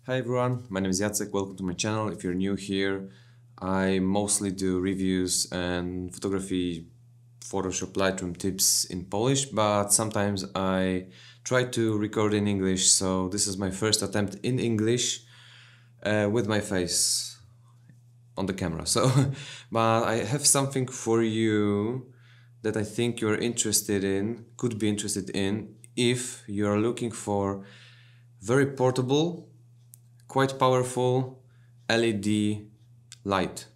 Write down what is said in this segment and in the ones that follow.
Hi everyone, my name is Jacek, welcome to my channel. If you're new here, I mostly do reviews and photography, Photoshop, Lightroom tips in Polish, but sometimes I try to record in English, so this is my first attempt in English with my face on the camera. But I have something for you that I think you're interested in, could be interested in, if you're looking for very portable, quite powerful LED light.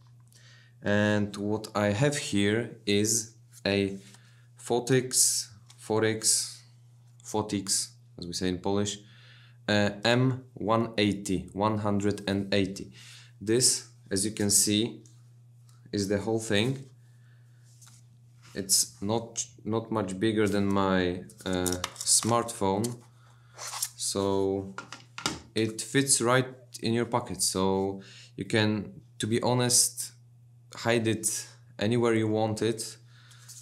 And what I have here is a Phottix, as we say in Polish, M180, 180. This, as you can see, is the whole thing. It's not much bigger than my smartphone, so it fits right in your pocket, so you can, to be honest, hide it anywhere you want it.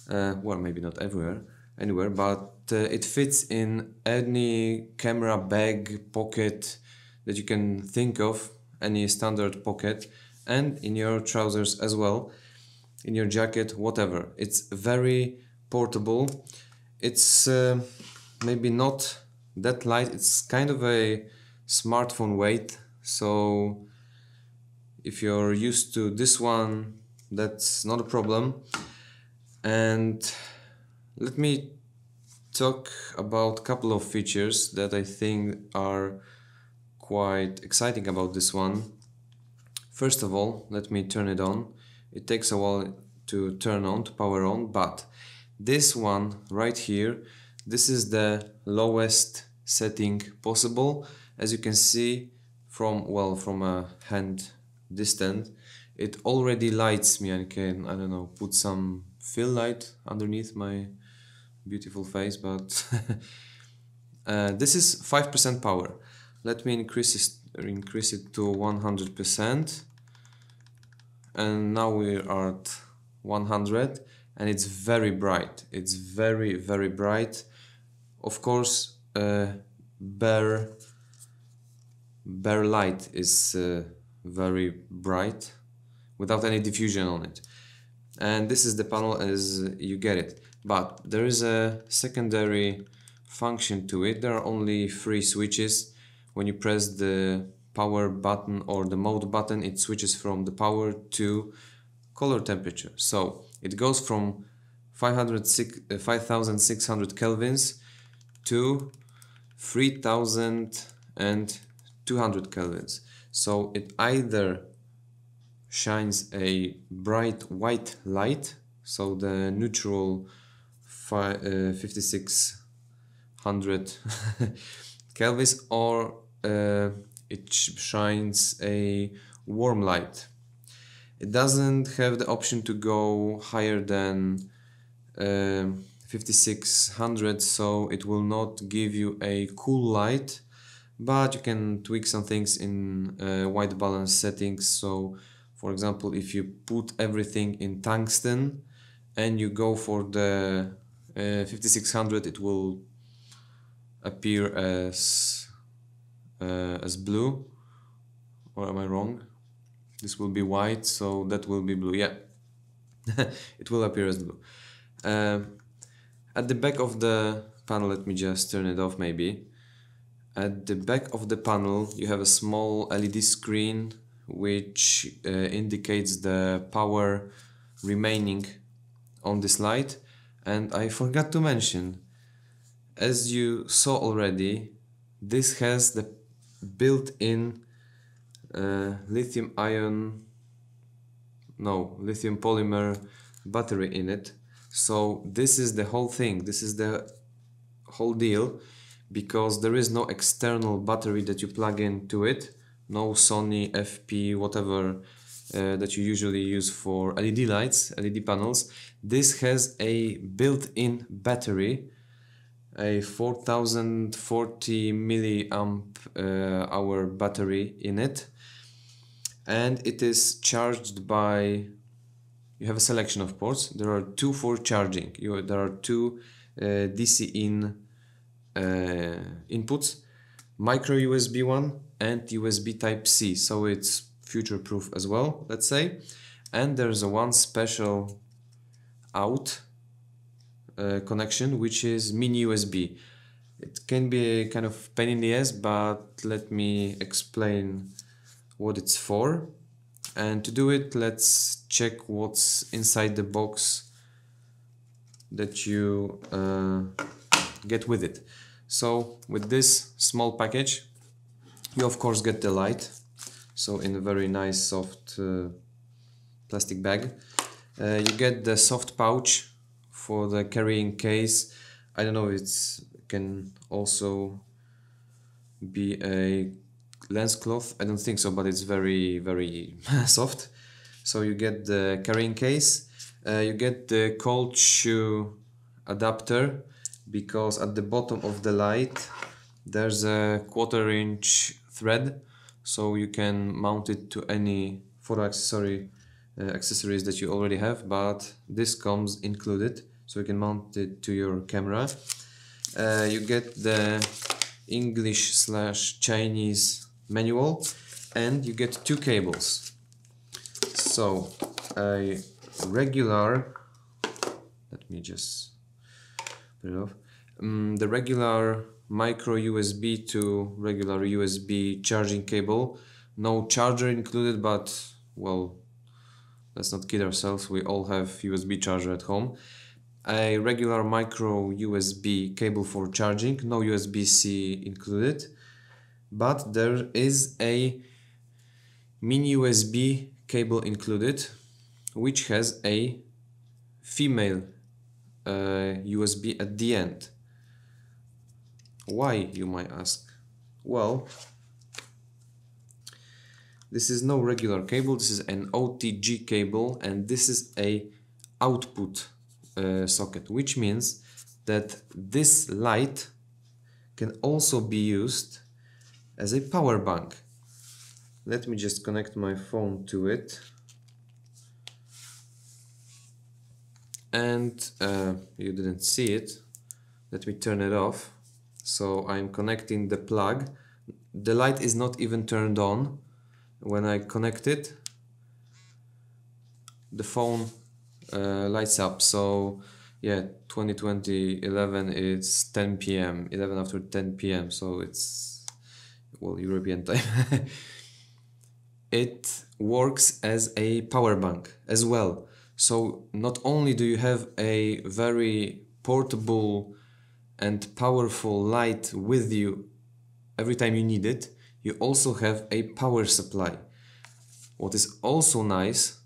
Well, maybe not anywhere, but it fits in any camera bag, pocket that you can think of, any standard pocket, and in your trousers as well, in your jacket, whatever. It's very portable. It's maybe not that light, it's kind of a smartphone weight, so if you're used to this one, that's not a problem. And let me talk about a couple of features that I think are quite exciting about this one. First of all, let me turn it on. It takes a while to turn on, to power on, but this one right here, this is the lowest setting possible. As you can see from a hand distance, it already lights me. I can, I don't know, put some fill light underneath my beautiful face, but this is 5% power. Let me increase it to 100%, and now we are at 100, and it's very bright. It's very bright. Of course, bare light is very bright without any diffusion on it, and this is the panel as you get it. But there is a secondary function to it. There are only 3 switches. When you press the power button or the mode button, it switches from the power to color temperature. So it goes from 5600 kelvins to 3200 kelvins. So it either shines a bright white light, so the neutral 5600 kelvins, or it shines a warm light. It doesn't have the option to go higher than 5600, so it will not give you a cool light, but you can tweak some things in white balance settings. So for example, if you put everything in tungsten and you go for the 5600, it will appear as blue, or am I wrong? This will be white, so that will be blue. Yeah, it will appear as blue. At the back of the panel, let me just turn it off maybe. At the back of the panel you have a small LED screen which indicates the power remaining on this light. And I forgot to mention, as you saw already, this has the built-in lithium polymer battery in it. So this is the whole thing, this is the whole deal, because there is no external battery that you plug into it, no Sony FP whatever that you usually use for LED lights, LED panels. This has a built-in battery, a 4040 milliamp hour battery in it, and it is charged by, you have a selection of ports. There are 2 for charging. There are 2 DC in inputs, micro USB one and USB Type-C, so it's future-proof as well, let's say. And there's a one special out connection, which is mini USB. It can be a kind of pain in the ass, but let me explain what it's for. And to do it, let's check what's inside the box that you get with it. So with this small package, you of course get the light, so in a very nice soft plastic bag. You get the soft pouch for the carrying case. I don't know if it can also be a lens cloth. I don't think so, but it's very soft. So you get the carrying case. You get the cold shoe adapter, because at the bottom of the light there's a 1/4 inch thread, so you can mount it to any photo accessories that you already have, but this comes included, so you can mount it to your camera. You get the English/Chinese manual, and you get two cables. So a regular, let me just put it off, the regular micro USB to regular USB charging cable. No charger included, but well, let's not kid ourselves, we all have USB charger at home. A regular micro USB cable for charging, no USB-C included, but there is a mini USB cable included, which has a female USB at the end. Why, you might ask? Well, this is no regular cable, this is an OTG cable, and this is a output socket, which means that this light can also be used as a power bank. Let me just connect my phone to it. And you didn't see it. Let me turn it off. So I'm connecting the plug. The light is not even turned on. When I connect it, the phone lights up. So yeah, 2020-11, it's 10 p.m. 11 after 10 p.m. So it's, well, European time. It works as a power bank as well. So not only do you have a very portable and powerful light with you every time you need it, you also have a power supply. What is also nice,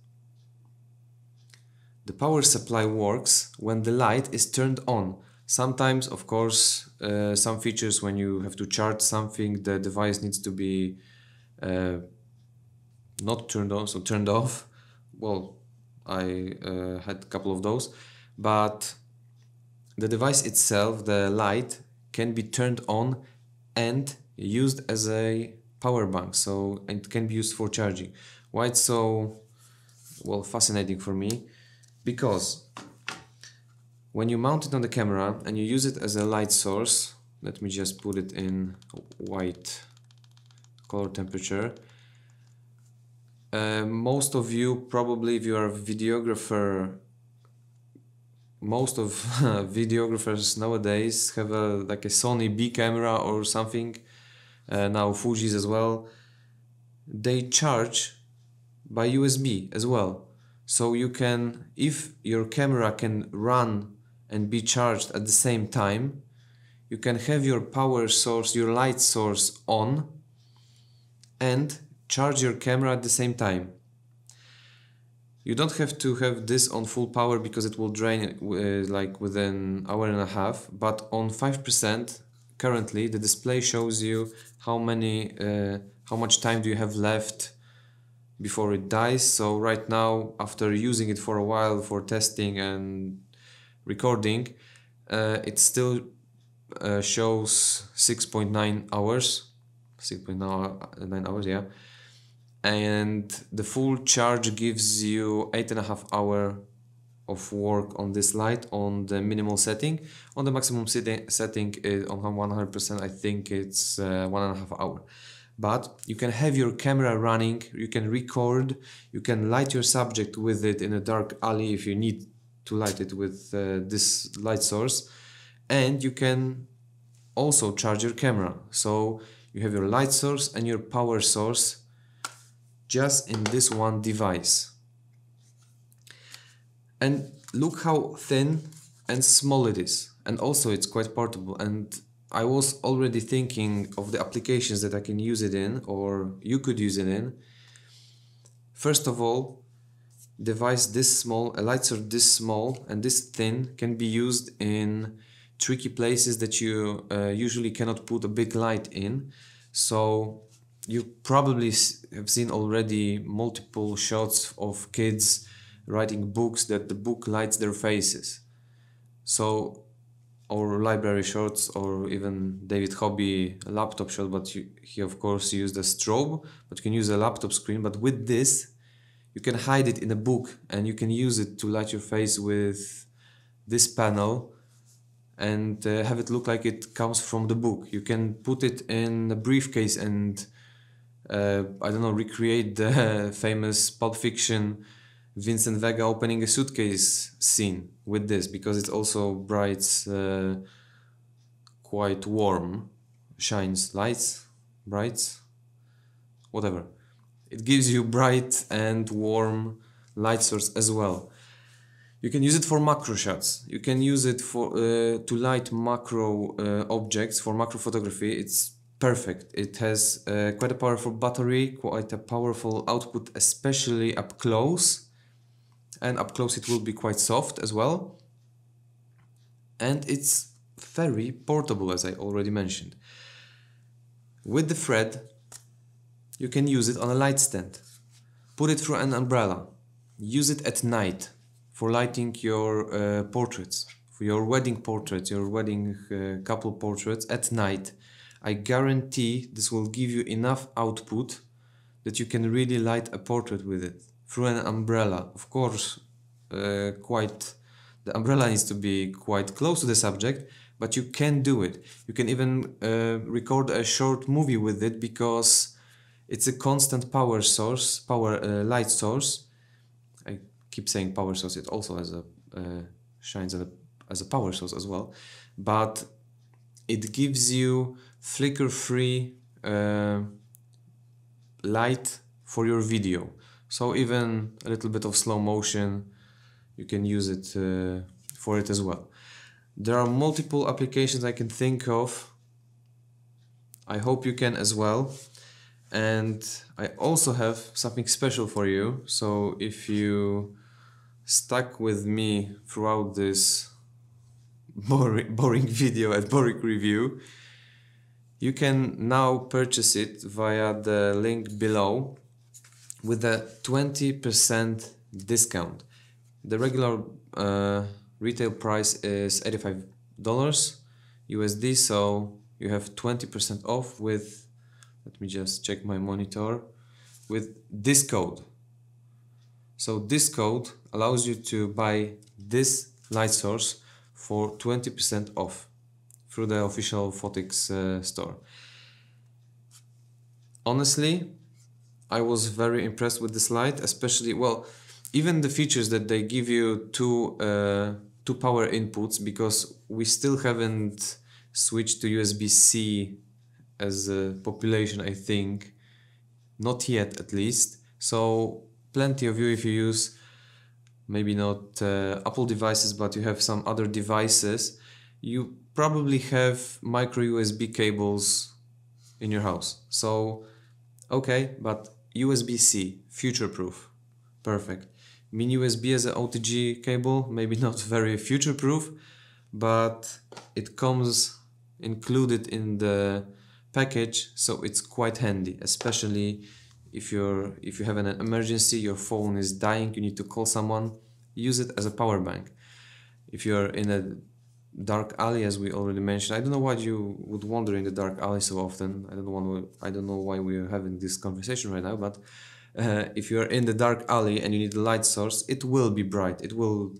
the power supply works when the light is turned on. Sometimes, of course, some features, when you have to charge something, the device needs to be not turned on, so turned off. Well, I had a couple of those, but the device itself, the light, can be turned on and used as a power bank, so it can be used for charging. Why it's so, well, fascinating for me? Because when you mount it on the camera and you use it as a light source, let me just put it in white color temperature. Most of you, probably, if you are a videographer, most of videographers nowadays have like a Sony B camera or something, now Fuji's as well. They charge by USB as well. So you can, if your camera can run and be charged at the same time, you can have your power source, your light source on, and charge your camera at the same time. You don't have to have this on full power because it will drain like within an hour and a half, but on 5% currently the display shows you how much time do you have left before it dies. So right now, after using it for a while for testing and recording, it still shows 6.9 hours, 6.9 hours, yeah. And the full charge gives you 8.5 hours of work on this light on the minimal setting. On the maximum setting on 100%, I think it's 1.5 hours. But you can have your camera running, you can record, you can light your subject with it in a dark alley if you need to light it with this light source, and you can also charge your camera. So you have your light source and your power source just in this one device. And look how thin and small it is, and also it's quite portable. And I was already thinking of the applications that I can use it in, or you could use it in. First of all, device this small, a light source this small and this thin can be used in tricky places that you usually cannot put a big light in. So you probably have seen already multiple shots of kids writing books that the book lights their faces. So, or library shots, or even David Hobby laptop shot, but he of course used a strobe, but you can use a laptop screen. But with this, you can hide it in a book and you can use it to light your face with this panel and have it look like it comes from the book. You can put it in a briefcase and I don't know, recreate the famous Pulp Fiction Vincent Vega opening a suitcase scene with this, because it's also bright, quite warm, shines lights, brights, whatever. It gives you bright and warm light source as well. You can use it for macro shots. You can use it for to light macro objects, for macro photography. It's perfect. It has quite a powerful battery, quite a powerful output, especially up close. And up close it will be quite soft as well. And it's very portable, as I already mentioned. With the thread, you can use it on a light stand. Put it through an umbrella. Use it at night for lighting your portraits, for your wedding portraits, your wedding couple portraits at night. I guarantee this will give you enough output that you can really light a portrait with it through an umbrella. Of course, the umbrella needs to be quite close to the subject, but you can do it. You can even record a short movie with it, because it's a constant power source, light source. I keep saying power source. It also has a shines as a power source as well, but it gives you flicker-free light for your video. So even a little bit of slow motion, you can use it for it as well. There are multiple applications I can think of. I hope you can as well. And I also have something special for you. So if you stuck with me throughout this boring video and boring review, you can now purchase it via the link below with a 20% discount. The regular retail price is $85 USD, so you have 20% off with, let me just check my monitor, with this code. So this code allows you to buy this light source for 20% off through the official Phottix store. Honestly, I was very impressed with this light, especially, well, even the features that they give you two power inputs, because we still haven't switched to USB-C as a population, I think. Not yet, at least. So plenty of you, if you use maybe not Apple devices, but you have some other devices, you probably have micro USB cables in your house. So, okay, but USB-C, future-proof, perfect. Mini USB as an OTG cable, maybe not very future-proof, but it comes included in the package, so it's quite handy, especially if you have an emergency, your phone is dying, you need to call someone, use it as a power bank. If you're in a dark alley, as we already mentioned, I don't know why you would wander in the dark alley so often. I don't know why we're having this conversation right now, but if you're in the dark alley and you need a light source, it will be bright. It will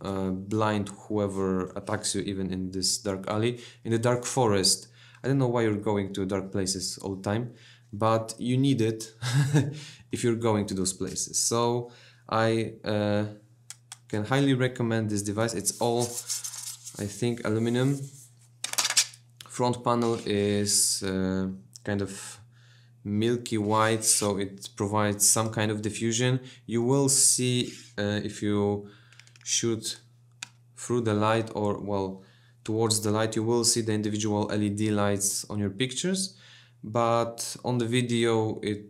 blind whoever attacks you, even in this dark alley. In the dark forest, I don't know why you're going to dark places all the time, but you need it if you're going to those places. So I can highly recommend this device. It's all, I think, aluminum. Front panel is kind of milky white, so it provides some kind of diffusion. You will see if you shoot through the light, or well, towards the light, you will see the individual LED lights on your pictures, but on the video it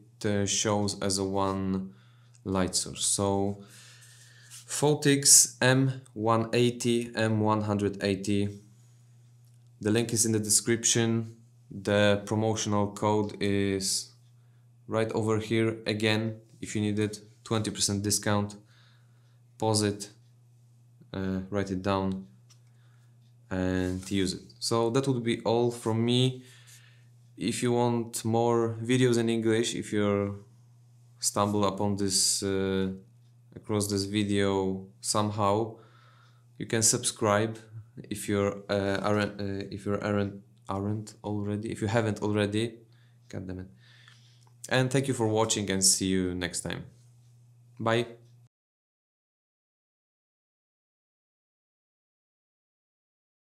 shows as a one light source. So Phottix M180, the link is in the description. The promotional code is right over here. Again, if you need it, 20% discount. Pause it, write it down, and use it. So that would be all from me. If you want more videos in English, if you stumble upon this across this video somehow, you can subscribe if you haven't already. God damn it. And thank you for watching, and see you next time. Bye.